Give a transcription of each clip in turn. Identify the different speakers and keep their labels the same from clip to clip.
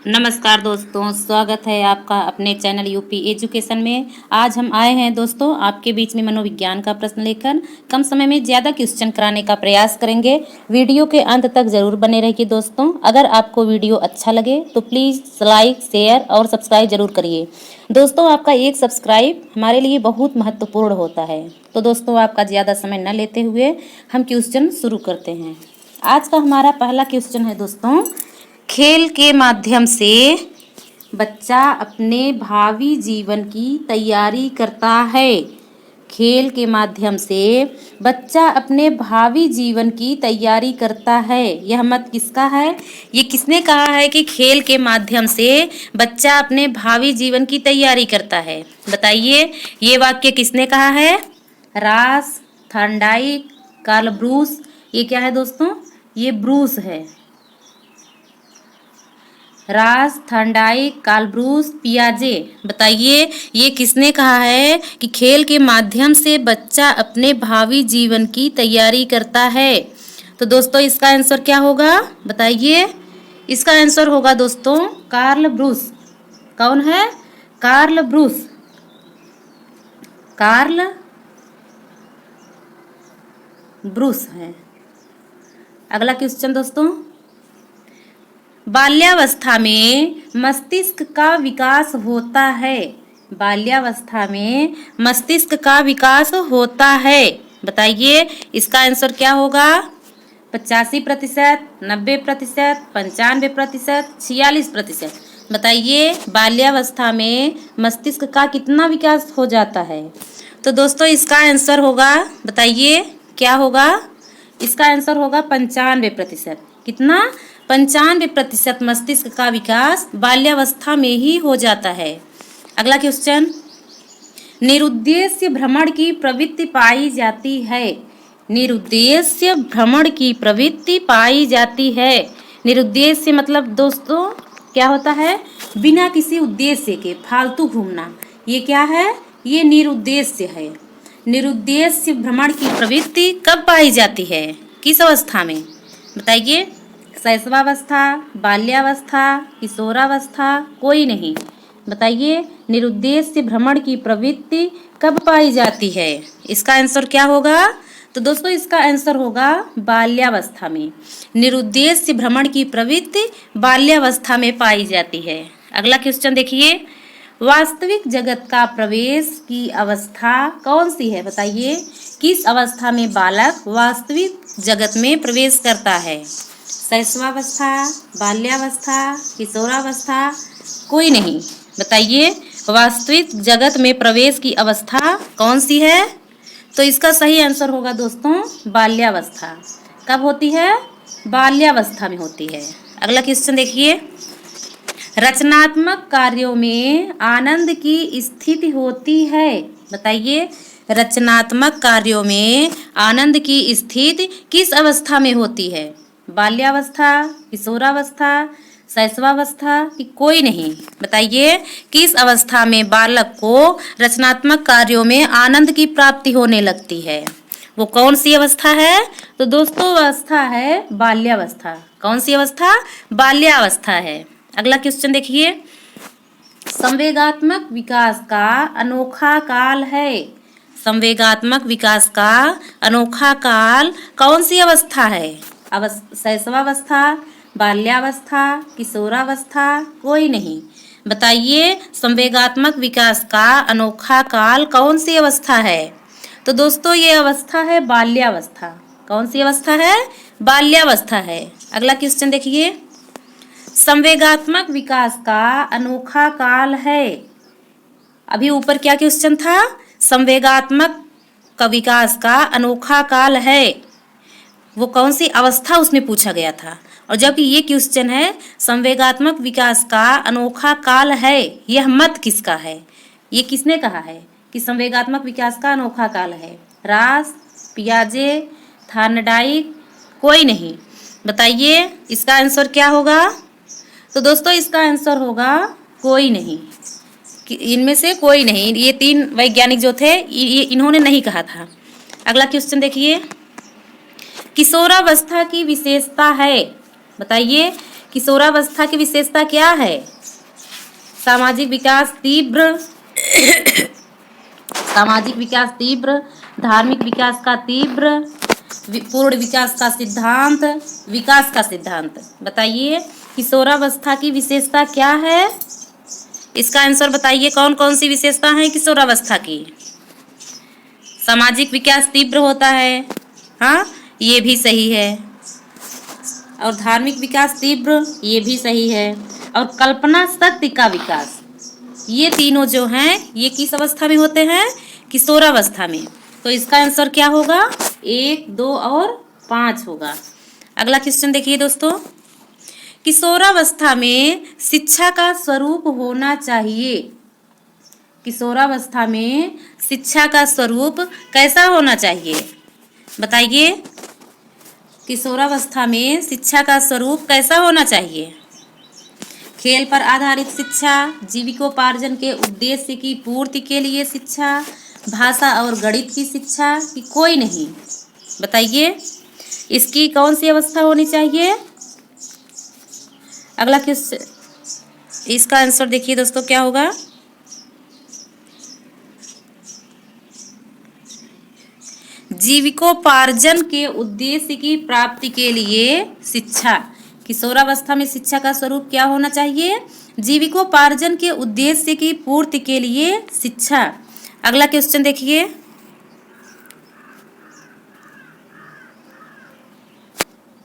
Speaker 1: नमस्कार दोस्तों, स्वागत है आपका अपने चैनल यूपी एजुकेशन में। आज हम आए हैं दोस्तों आपके बीच में मनोविज्ञान का प्रश्न लेकर कम समय में ज़्यादा क्वेश्चन कराने का प्रयास करेंगे। वीडियो के अंत तक ज़रूर बने रहिए दोस्तों। अगर आपको वीडियो अच्छा लगे तो प्लीज़ लाइक, शेयर और सब्सक्राइब जरूर करिए। दोस्तों, आपका एक सब्सक्राइब हमारे लिए बहुत महत्वपूर्ण होता है। तो दोस्तों, आपका ज़्यादा समय न लेते हुए हम क्वेश्चन शुरू करते हैं। आज का हमारा पहला क्वेश्चन है दोस्तों, खेल के माध्यम से बच्चा अपने भावी जीवन की तैयारी करता है। खेल के माध्यम से बच्चा अपने भावी जीवन की तैयारी करता है। यह मत किसका है? ये किसने कहा है कि खेल के माध्यम से बच्चा अपने भावी जीवन की तैयारी करता है? बताइए, ये वाक्य किसने कहा है? रास, थॉर्नडाइक, कार्ल ब्रूस। ये क्या है दोस्तों? ये ब्रूस है। रास, थॉर्नडाइक, कार्ल ब्रूस, पियाजे। बताइए, ये किसने कहा है कि खेल के माध्यम से बच्चा अपने भावी जीवन की तैयारी करता है? तो दोस्तों, इसका आंसर क्या होगा? बताइए। इसका आंसर होगा दोस्तों कार्ल ब्रूस। कौन है? Karl Bruce. कार्ल ब्रूस है। अगला क्वेश्चन दोस्तों, बाल्यावस्था में मस्तिष्क का विकास होता है। बाल्यावस्था में मस्तिष्क का विकास होता है। बताइए, इसका आंसर क्या होगा? 85%, 90%, 95%, 46%। बताइए, बाल्यावस्था में मस्तिष्क का कितना विकास हो जाता है? तो दोस्तों, इसका आंसर होगा, बताइए क्या होगा? इसका आंसर होगा 95%। कितना? 95% मस्तिष्क का विकास बाल्यावस्था में ही हो जाता है। अगला क्वेश्चन, निरुद्देश्य भ्रमण की प्रवृत्ति पाई जाती है। निरुद्देश्य भ्रमण की प्रवृत्ति पाई जाती है। निरुद्देश्य मतलब दोस्तों क्या होता है? बिना किसी उद्देश्य के फालतू घूमना। ये क्या है? ये निरुद्देश्य है। निरुद्देश्य भ्रमण की प्रवृत्ति कब पाई जाती है? किस अवस्था में? बताइए। शैशवावस्था, बाल्यावस्था, किशोरावस्था, कोई नहीं। बताइए, निरुद्देश्य भ्रमण की प्रवृत्ति कब पाई जाती है? इसका आंसर क्या होगा? तो दोस्तों, इसका आंसर होगा बाल्यावस्था में। निरुद्देश्य भ्रमण की प्रवृत्ति बाल्यावस्था में पाई जाती है। अगला क्वेश्चन देखिए, वास्तविक जगत का प्रवेश की अवस्था कौन सी है? बताइए, किस अवस्था में बालक वास्तविक जगत में प्रवेश करता है? शैशवावस्था, बाल्यावस्था, किशोरावस्था, कोई नहीं। बताइए, वास्तविक जगत में प्रवेश की अवस्था कौन सी है? तो इसका सही आंसर होगा दोस्तों बाल्यावस्था। कब होती है? बाल्यावस्था में होती है। अगला क्वेश्चन देखिए, रचनात्मक कार्यों में आनंद की स्थिति होती है। बताइए, रचनात्मक कार्यों में आनंद की स्थिति किस अवस्था में होती है? बाल्यावस्था, किशोरावस्था, शैशवावस्था कि कोई नहीं? बताइए, किस अवस्था में बालक को रचनात्मक कार्यों में आनंद की प्राप्ति होने लगती है? वो कौन सी अवस्था है? तो दोस्तों, अवस्था है बाल्यावस्था। कौन सी अवस्था? बाल्यावस्था है। अगला क्वेश्चन देखिए, संवेगात्मक विकास का अनोखा काल है। संवेगात्मक विकास का अनोखा काल कौन सी अवस्था है? शैशवावस्था, बाल्यावस्था, किशोरावस्था, कोई नहीं। बताइए, संवेगात्मक विकास का अनोखा काल कौन सी अवस्था है? तो दोस्तों, ये अवस्था है बाल्यावस्था। कौन सी अवस्था है? बाल्यावस्था है। अगला क्वेश्चन देखिए, संवेगात्मक विकास का अनोखा काल है। अभी ऊपर क्या क्वेश्चन था? संवेगात्मक का विकास का अनोखा काल है। वो कौन सी अवस्था उसमें पूछा गया था। और जबकि ये क्वेश्चन है संवेगात्मक विकास का अनोखा काल है, यह मत किसका है? ये किसने कहा है कि संवेगात्मक विकास का अनोखा काल है? रास, पियाजे, थॉर्नडाइक, कोई नहीं। बताइए, इसका आंसर क्या होगा? तो दोस्तों, इसका आंसर होगा कोई नहीं। इनमें से कोई नहीं। ये तीन वैज्ञानिक जो थे ये इन्होंने नहीं कहा था। अगला क्वेश्चन देखिए, किशोरावस्था की विशेषता है। बताइए, किशोरावस्था की विशेषता क्या है? सामाजिक विकास तीव्र, सामाजिक विकास तीव्र, धार्मिक विकास का तीव्र, पूर्ण विकास का सिद्धांत, विकास का सिद्धांत। बताइए किशोरावस्था की विशेषता क्या है? इसका आंसर बताइए, कौन कौन सी विशेषता है किशोरावस्था की? सामाजिक विकास तीव्र होता है, हाँ ये भी सही है, और धार्मिक विकास तीव्र ये भी सही है, और कल्पना शक्ति का विकास, ये तीनों जो हैं ये किस अवस्था में होते हैं? किशोरावस्था में। तो इसका आंसर क्या होगा? 1, 2 और 5 होगा। अगला क्वेश्चन देखिए दोस्तों, किशोरावस्था में शिक्षा का स्वरूप होना चाहिए। किशोरावस्था में शिक्षा का स्वरूप कैसा होना चाहिए? बताइए किशोरावस्था में शिक्षा का स्वरूप कैसा होना चाहिए? खेल पर आधारित शिक्षा, जीविकोपार्जन के उद्देश्य की पूर्ति के लिए शिक्षा, भाषा और गणित की शिक्षा कि कोई नहीं? बताइए इसकी कौन सी अवस्था होनी चाहिए? अगला क्वेश्चन, इसका आंसर देखिए दोस्तों क्या होगा? जीविकोपार्जन के उद्देश्य की प्राप्ति के लिए शिक्षा। किशोरावस्था में शिक्षा का स्वरूप क्या होना चाहिए? जीविकोपार्जन के उद्देश्य की पूर्ति के लिए शिक्षा। अगला क्वेश्चन देखिए,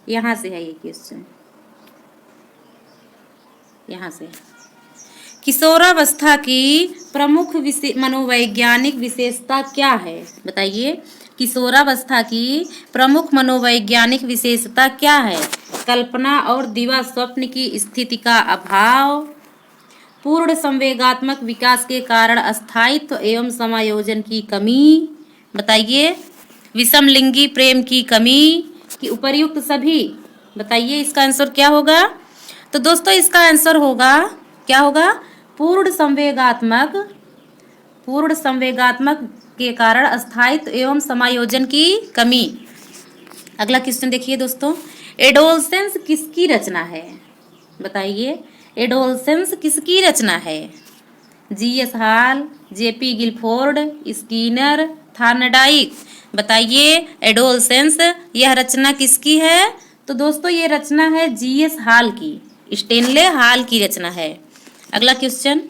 Speaker 1: यहाँ से है ये क्वेश्चन, यहाँ से। किशोरावस्था की प्रमुख मनोवैज्ञानिक विशेषता क्या है? बताइए किशोरावस्था की प्रमुख मनोवैज्ञानिक विशेषता क्या है? कल्पना और दिवा स्वप्न की स्थिति का अभाव, पूर्ण संवेगात्मक विकास के कारण अस्थायित्व एवं समायोजन की कमी। बताइए विषमलिंगी प्रेम की कमी कि उपर्युक्त सभी? बताइए इसका आंसर क्या होगा? तो दोस्तों इसका आंसर होगा, क्या होगा? पूर्ण संवेगात्मक के कारण अस्थायित्व एवं समायोजन की कमी। अगला क्वेश्चन देखिए दोस्तों, एडोलसेंस किसकी रचना है? बताइए एडोलसेंस किसकी रचना है? GS Hall, JP Guilford, Skinner, Thorndike. बताइए एडोलसेंस यह रचना किसकी है? तो दोस्तों ये रचना है जीएस हॉल की, स्टेनले हॉल की रचना है। अगला क्वेश्चन,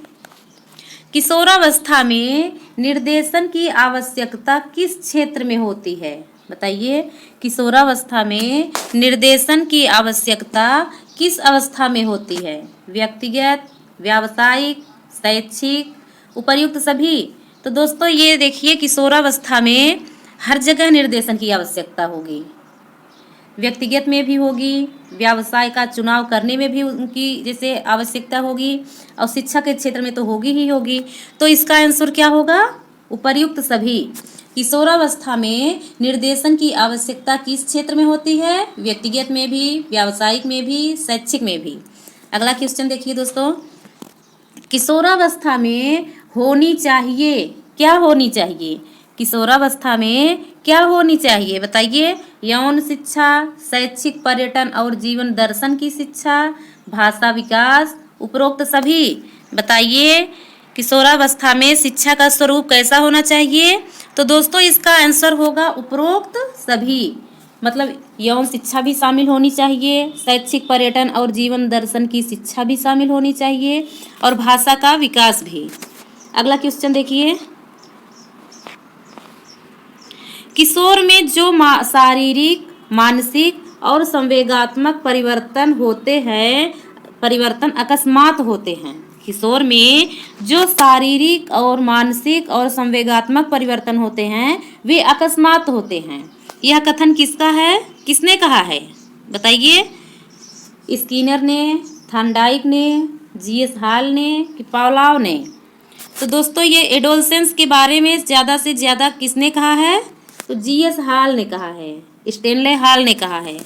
Speaker 1: किशोरावस्था में निर्देशन की आवश्यकता किस क्षेत्र में होती है? बताइए किशोरावस्था में निर्देशन की आवश्यकता किस अवस्था में होती है? व्यक्तिगत, व्यावसायिक, शैक्षिक, उपर्युक्त सभी? तो दोस्तों ये देखिए किशोरावस्था में हर जगह निर्देशन की आवश्यकता होगी, व्यक्तिगत में भी होगी, व्यवसाय का चुनाव करने में भी उनकी जैसे आवश्यकता होगी, और शिक्षा के क्षेत्र में तो होगी ही होगी। तो इसका आंसर क्या होगा? उपर्युक्त सभी। किशोरावस्था में निर्देशन की आवश्यकता किस क्षेत्र में होती है? व्यक्तिगत में भी, व्यावसायिक में भी, शैक्षिक में भी। अगला क्वेश्चन देखिए दोस्तों, किशोरावस्था में होनी चाहिए, क्या होनी चाहिए? किशोरावस्था में क्या होनी चाहिए? बताइए यौन शिक्षा, शैक्षिक पर्यटन और जीवन दर्शन की शिक्षा, भाषा विकास, उपरोक्त सभी? बताइए किशोरावस्था में शिक्षा का स्वरूप कैसा होना चाहिए? तो दोस्तों इसका आंसर होगा उपरोक्त सभी, मतलब यौन शिक्षा भी शामिल होनी चाहिए, शैक्षिक पर्यटन और जीवन दर्शन की शिक्षा भी शामिल होनी चाहिए, और भाषा का विकास भी। अगला क्वेश्चन देखिए, किशोर में जो शारीरिक, मानसिक और संवेगात्मक परिवर्तन होते हैं, परिवर्तन अकस्मात होते हैं। किशोर में जो शारीरिक और मानसिक और संवेगात्मक परिवर्तन होते हैं वे अकस्मात होते हैं। यह कथन किसका है? किसने कहा है? बताइए स्किनर ने, थॉर्नडाइक ने, जीएस हॉल ने कि पावलोव ने? तो दोस्तों ये एडोलसेंस के बारे में ज़्यादा से ज़्यादा किसने कहा है? तो जीएस हॉल ने कहा है, स्टेनले हॉल ने कहा है।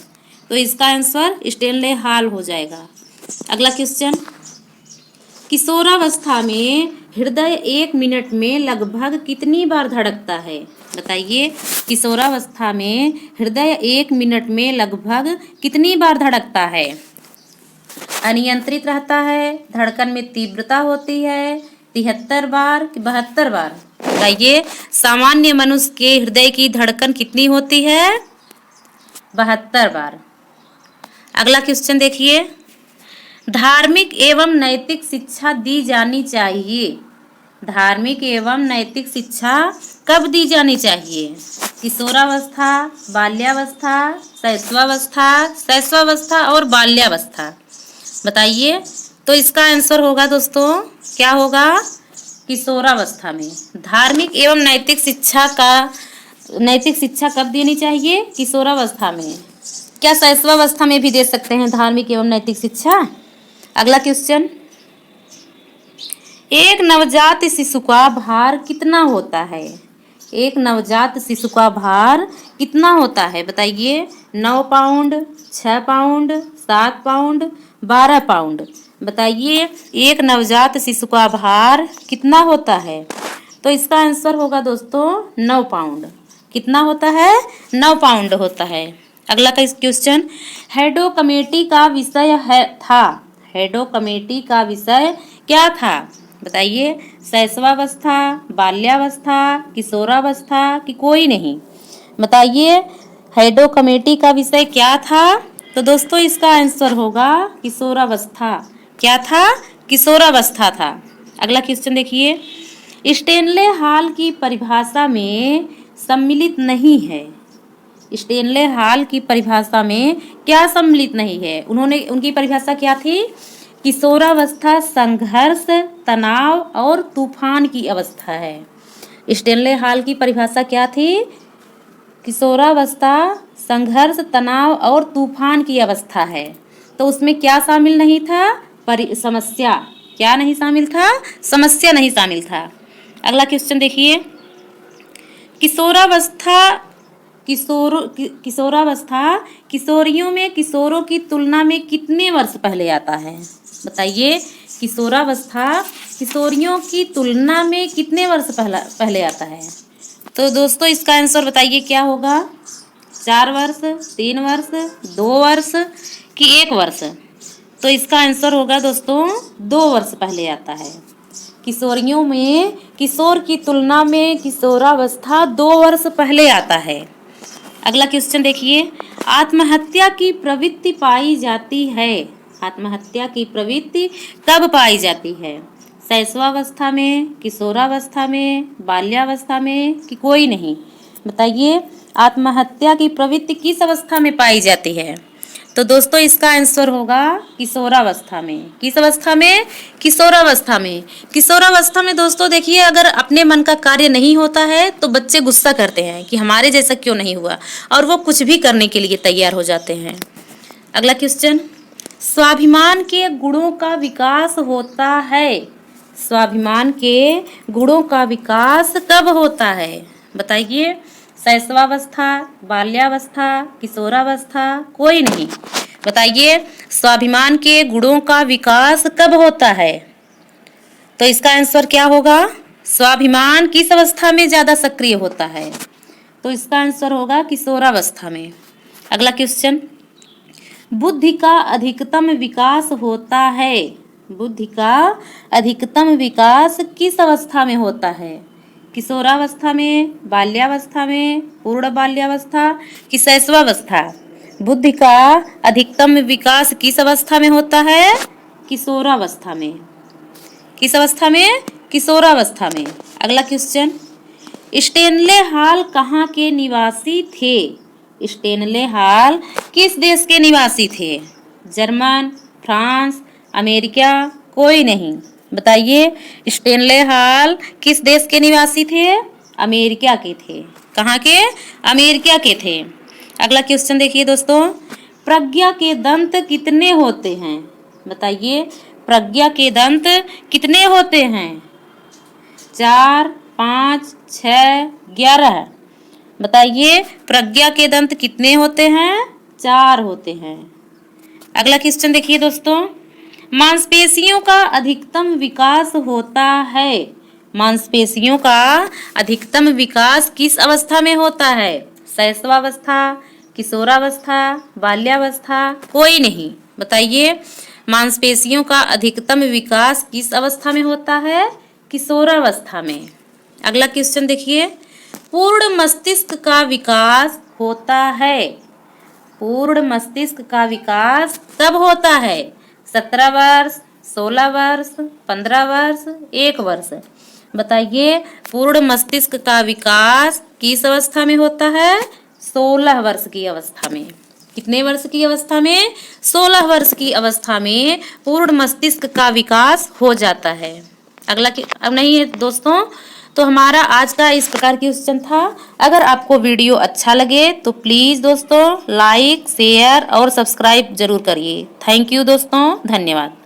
Speaker 1: तो इसका आंसर स्टेनले हॉल हो जाएगा। अगला क्वेश्चन, किशोरावस्था में हृदय 1 मिनट में लगभग कितनी बार धड़कता है? बताइए किशोरावस्था में हृदय 1 मिनट में लगभग कितनी बार धड़कता है? अनियंत्रित रहता है, धड़कन में तीव्रता होती है 73 बार कि 72 बार। बताइए सामान्य मनुष्य के हृदय की धड़कन कितनी होती है? 72 बार। अगला क्वेश्चन देखिए, धार्मिक एवं नैतिक शिक्षा दी जानी चाहिए। धार्मिक एवं नैतिक शिक्षा कब दी जानी चाहिए? किशोरावस्था, बाल्यावस्था, शैशवावस्था और बाल्यावस्था। बताइए। तो इसका आंसर होगा दोस्तों, क्या होगा? किशोरावस्था में। धार्मिक एवं नैतिक शिक्षा कब देनी चाहिए? किशोरावस्था में। क्या शैशवावस्था में भी दे सकते हैं धार्मिक एवं नैतिक शिक्षा? अगला क्वेश्चन, एक नवजात शिशु का भार कितना होता है? एक नवजात शिशु का भार कितना होता है? बताइए। 9 पाउंड, 6 पाउंड, 7 पाउंड, 12 पाउंड। बताइए एक नवजात शिशु का भार कितना होता है? तो इसका आंसर होगा दोस्तों 9 पाउंड। कितना होता है? 9 पाउंड होता है। अगला का क्वेश्चन, हेडो कमेटी का विषय था। हेडो कमेटी का विषय क्या था? बताइए। शैशवावस्था, बाल्यावस्था, किशोरावस्था कि कोई नहीं। बताइए हेडो कमेटी का विषय क्या था? तो दोस्तों इसका आंसर होगा किशोरावस्था। क्या था? किशोरावस्था था। अगला क्वेश्चन देखिए, स्टेनले हॉल की परिभाषा में सम्मिलित नहीं है। स्टेनले हॉल की परिभाषा में क्या सम्मिलित नहीं है? उनकी परिभाषा क्या थी? किशोरावस्था संघर्ष, तनाव और तूफान की अवस्था है। स्टेनले हॉल की परिभाषा क्या थी? किशोरावस्था संघर्ष, तनाव और तूफान की अवस्था है। तो उसमें क्या शामिल नहीं था? समस्या। क्या नहीं शामिल था? समस्या नहीं शामिल था। अगला क्वेश्चन देखिए, किशोरावस्था किशोरियों में किशोरों की तुलना में कितने वर्ष पहले आता है? बताइए। किशोरावस्था किशोरियों की तुलना में कितने वर्ष पहले आता है? तो दोस्तों इसका आंसर बताइए क्या होगा? 4 वर्ष, 3 वर्ष, 2 वर्ष कि 1 वर्ष? तो इसका आंसर होगा दोस्तों 2 वर्ष पहले आता है। किशोरियों में किशोर की तुलना में किशोरावस्था 2 वर्ष पहले आता है। अगला क्वेश्चन देखिए, आत्महत्या की प्रवृत्ति पाई जाती है। आत्महत्या की प्रवृत्ति कब पाई जाती है? शैशवावस्था में, किशोरावस्था में, बाल्यावस्था में कि कोई नहीं? बताइए आत्महत्या की प्रवृत्ति किस अवस्था में पाई जाती है? तो दोस्तों इसका आंसर होगा किशोरावस्था में। किस अवस्था में? किशोरावस्था में। किशोरावस्था में दोस्तों देखिए, अगर अपने मन का कार्य नहीं होता है तो बच्चे गुस्सा करते हैं कि हमारे जैसा क्यों नहीं हुआ, और वो कुछ भी करने के लिए तैयार हो जाते हैं। अगला क्वेश्चन, स्वाभिमान के गुणों का विकास होता है। स्वाभिमान के गुणों का विकास कब होता है? बताइए। शैशवावस्था, बाल्यावस्था, किशोरावस्था कोई नहीं? बताइए स्वाभिमान के गुणों का विकास कब होता है? तो इसका आंसर क्या होगा? स्वाभिमान किस अवस्था में ज़्यादा सक्रिय होता है? तो इसका आंसर होगा किशोरावस्था में। अगला क्वेश्चन, बुद्धि का अधिकतम विकास होता है। बुद्धि का अधिकतम विकास किस अवस्था में होता है? किशोरावस्था में, बाल्यावस्था में, पूर्ण बाल्यावस्था कि शैशवावस्था? बुद्धि का अधिकतम विकास किस अवस्था में होता है? किशोरावस्था में। किस अवस्था में? किशोरावस्था में। अगला क्वेश्चन, स्टेनले हॉल कहाँ के निवासी थे? स्टेनले हॉल किस देश के निवासी थे? जर्मन, फ्रांस, अमेरिका कोई नहीं? बताइए स्टेनले हॉल किस देश के निवासी थे? अमेरिका के थे। कहाँ के? अमेरिका के थे। अगला क्वेश्चन देखिए दोस्तों, प्रज्ञा के दंत कितने होते हैं? बताइए प्रज्ञा के दंत कितने होते हैं? 4, 5, 6, 11। बताइए प्रज्ञा के दंत कितने होते हैं? 4 होते हैं। अगला क्वेश्चन देखिए दोस्तों, मांसपेशियों का अधिकतम विकास होता है। मांसपेशियों का अधिकतम विकास किस अवस्था में होता है? शैशवावस्था, किशोरावस्था, बाल्यावस्था कोई नहीं? बताइए मांसपेशियों का अधिकतम विकास किस अवस्था में होता है? किशोरावस्था में। अगला क्वेश्चन देखिए, पूर्ण मस्तिष्क का विकास होता है। पूर्ण मस्तिष्क का विकास कब होता है? 17 वर्ष, 16 वर्ष, 15 वर्ष, 1 वर्ष। बताइए, पूर्ण मस्तिष्क का विकास किस अवस्था में होता है? 16 वर्ष की अवस्था में। कितने वर्ष की अवस्था में? 16 वर्ष की अवस्था में पूर्ण मस्तिष्क का विकास हो जाता है। अगला अब नहीं है दोस्तों, तो हमारा आज का इस प्रकार की क्वेश्चन था। अगर आपको वीडियो अच्छा लगे तो प्लीज़ दोस्तों लाइक, शेयर और सब्सक्राइब जरूर करिए। थैंक यू दोस्तों, धन्यवाद।